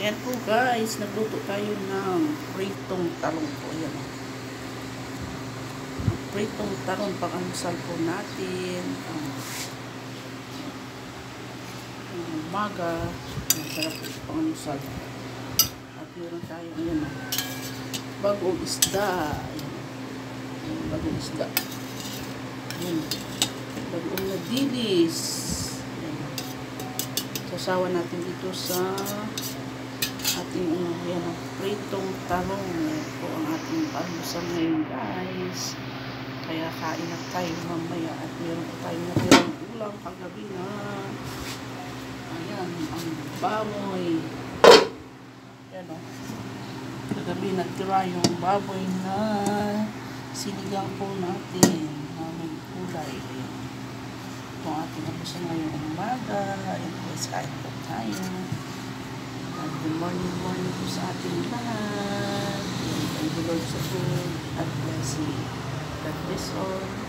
Ayan po guys, nagluto tayo ng pritong talong po. Ayan o. Pritong talong pang-almusal po natin. Umaga. Masarap po pang-almusal. At meron tayo, ayan o. Bagong isda. Ayan. Bagong isda. Ayan. Bagong nadilis. Ayan. Sasawa natin dito sa ating yan, pritong talong. Ayan po ang ating pang-almusal ngayon guys. Kaya kain na tayo mamaya at meron po tayo natirang ulam kagabi na ayan, ang baboy. Ayan o. Kagabi natira yung baboy na sinigang po natin na may kulay. Ayan. Ito ang ating almusal ngayong umaga. Ayan guys, kain po tayo. Good morning po sa ating lahat. Thank you Lord sa food. God bless you. God bless all.